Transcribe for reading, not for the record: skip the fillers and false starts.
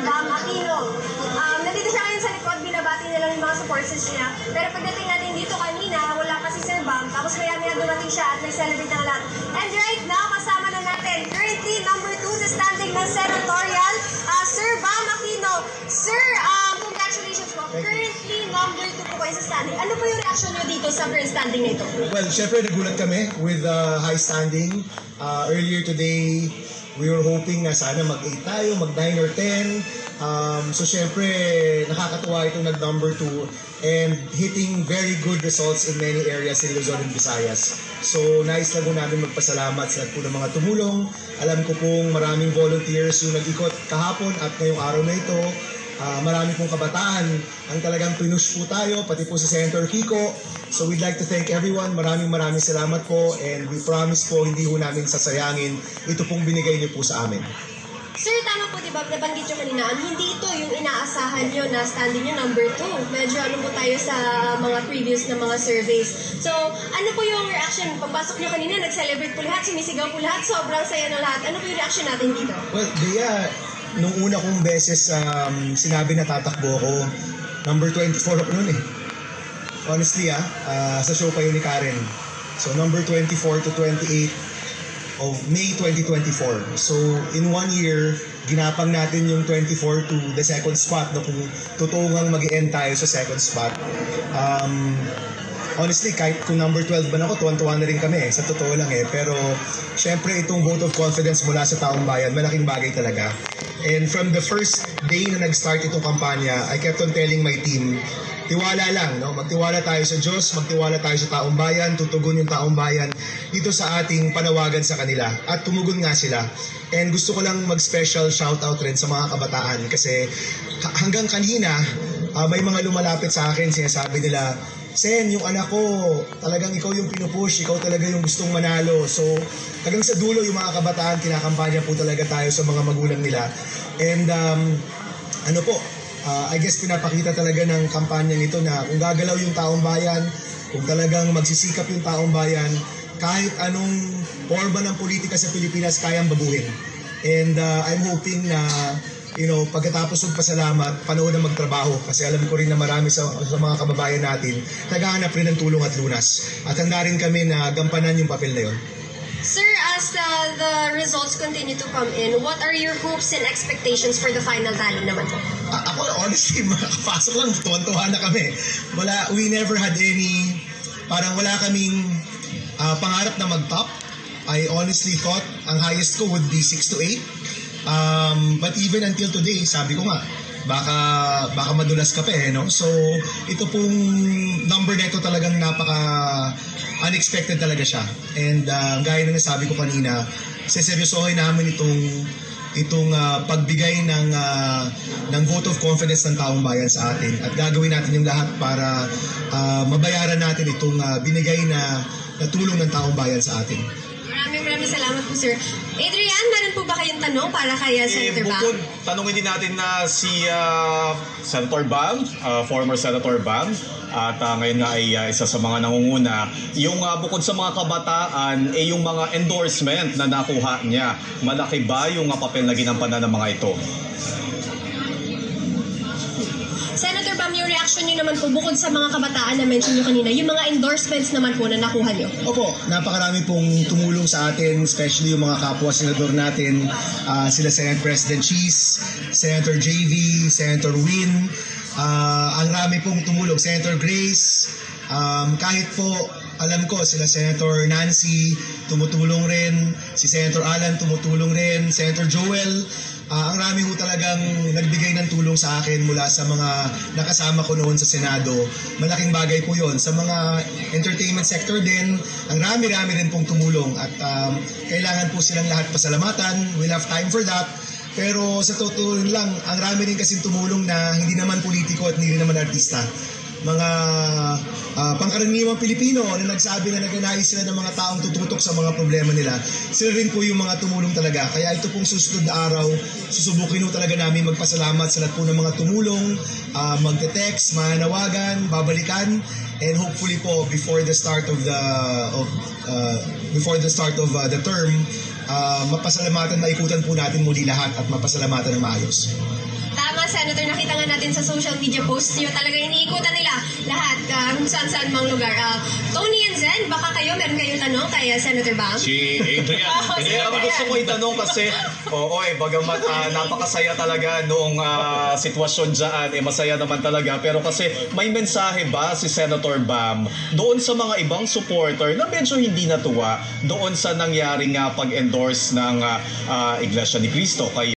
Bam Aquino. Nandito siya ngayon sa likod, binabati na lang yung mga supporters niya. Pero pagdating natin dito kanina, wala pa si Sir Bam. Tapos maya-maya dumating siya at nag-celebrate ng lahat. And right now, kasama na natin, currently number 2 sa standing ng senatorial, Sir Bam Aquino. Sir, congratulations po. Currently number 2 po kayo sa standing. Ano po yung reaction niyo dito sa current standing na ito? Well, syempre nagulat kami with high standing. Earlier today, we were hoping na sana mag-8 tayo, mag-9 or 10. So syempre, nakakatuwa itong nag-number 2 and hitting very good results in many areas in Luzon and Visayas. So nais lang po namin magpasalamat sa lahat po ng mga tumulong. Alam ko pong maraming volunteers yung nag-ikot kahapon at ngayong araw na ito. Marami pong kabataan ang talagang pinush po tayo, pati po sa Senator Kiko. So we'd like to thank everyone. Maraming salamat po and we promise po hindi po namin sasayangin ito pong binigay niyo po sa amin. Sir, tama po diba, nabanggit nyo kanina, hindi ito yung inaasahan nyo na standing nyo number 2. Medyo ano po tayo sa mga previous na mga surveys. So, ano po yung reaction? Pagpasok nyo kanina, nag-celebrate po lahat, sinisigaw po lahat, sobrang saya ng lahat. Ano po yung reaction natin dito? Well, Bea, nung una kong beses sinabi na tatakbo ako, number 24 ako noon eh. Honestly sa show kayo ni Karen. So number 24 to 28 of May 2024. So in 1 year, ginapang natin yung 24 to the second spot na kung totoo ngang mag-e-end tayo sa second spot. Honestly, kahit kung number 12 ba na ako, tuwan-tuwa na rin kami. Sa totoo lang eh. Pero, syempre, itong vote of confidence mula sa taong bayan, malaking bagay talaga. And from the first day na nag-start itong kampanya, I kept on telling my team, tiwala lang, no? Magtiwala tayo sa Diyos, magtiwala tayo sa taong bayan, tutugon yung taong bayan dito sa ating panawagan sa kanila. At tumugon nga sila. And gusto ko lang mag-special shoutout rin sa mga kabataan kasi hanggang kanina, may mga lumalapit sa akin, sinasabi nila, Sen, yung anak ko, talagang ikaw yung pinupush, ikaw talaga yung gustong manalo. So, hanggang sa dulo yung mga kabataan, kinakampanya po talaga tayo sa mga magulang nila. And I guess pinapakita talaga ng kampanya nito na kung gagalaw yung taong bayan, kung talagang magsisikap yung taong bayan, kahit anong forma ng politika sa Pilipinas, kayang baguhin. And I'm hoping na pagkatapos ng pasalamat, panahon na magtrabaho kasi alam ko rin na marami sa mga kababayan natin naghahanap rin ng tulong at lunas. At handa rin kami na gampanan yung papel na yun. Sir, as the results continue to come in, what are your hopes and expectations for the final tally naman po? Ako, honestly, makakapasok lang, tuwan-tuwa na kami. We never had any, parang wala kaming pangarap na mag-top. I honestly thought ang highest ko would be 6 to 8. But even until today, sabi ko nga, baka madulas ka pa no? So, ito pong number na ito talagang unexpected talaga siya. And gaya na nasabi ko kanina, seseryosohin namin itong pagbigay ng vote of confidence ng taong bayan sa atin. At gagawin natin yung lahat para mabayaran natin itong binigay na tulong ng taong bayan sa atin. Maraming salamat po, sir. Adrian, meron po ba kayong tanong para kay Senator Bam? Bukod, tanongin din natin na si Senator Bam, former Senator Bam, at ngayon nga ay isa sa mga nangunguna. Yung bukod sa mga kabataan, yung mga endorsement na nakuha niya, malaki ba yung papel na ginampanan ng mga ito? Senator Bam, yung reaction niyo naman po, bukod sa mga kabataan na mention niyo kanina, yung mga endorsements naman po na nakuha niyo? Opo, napakarami pong tumulong sa atin, especially yung mga kapwa senador natin, sila Senate President Cheese, Senator JV, Senator Win, ang rami pong tumulong, Senator Grace, kahit po alam ko sila Senator Nancy tumutulong rin, si Senator Alan tumutulong rin, Senator Joel, ang rami ho talagang nagbigay ng tulong sa akin mula sa mga nakasama ko noon sa Senado. Malaking bagay po yon. Sa mga entertainment sector din, ang rami-rami rin pong tumulong at kailangan po silang lahat pasalamatan. We'll have time for that. Pero sa totoo lang, ang rami rin kasing tumulong na hindi naman politiko at hindi naman artista. Mga pangkaraniwang Pilipino na nagsabi na nagnanais sila ng mga taong tututok sa mga problema nila. Sila rin po yung mga tumulong talaga. Kaya ito pong susunod na araw, susubukin po talaga namin magpasalamat sa lahat po ng mga tumulong, magte-text, mananawagan, babalikan, and hopefully po before the start of the term, mapasalamatan, maikutan po natin muli lahat at mapasalamatan ng maayos. senator, nakita nga natin sa social media posts nyo, talaga iniikutan nila lahat kung saan-saan mang lugar. Tony and Zen, baka meron kayong tanong kay Senator Bam? Si Adrian. Hindi, si ang Adrian. gusto ko itanong kasi, bagamat napakasaya talaga noong sitwasyon dyan, masaya naman talaga. Pero kasi may mensahe ba si Senator Bam doon sa mga ibang supporter na medyo hindi natuwa doon sa nangyaring pag-endorse ng Iglesia ni Cristo kay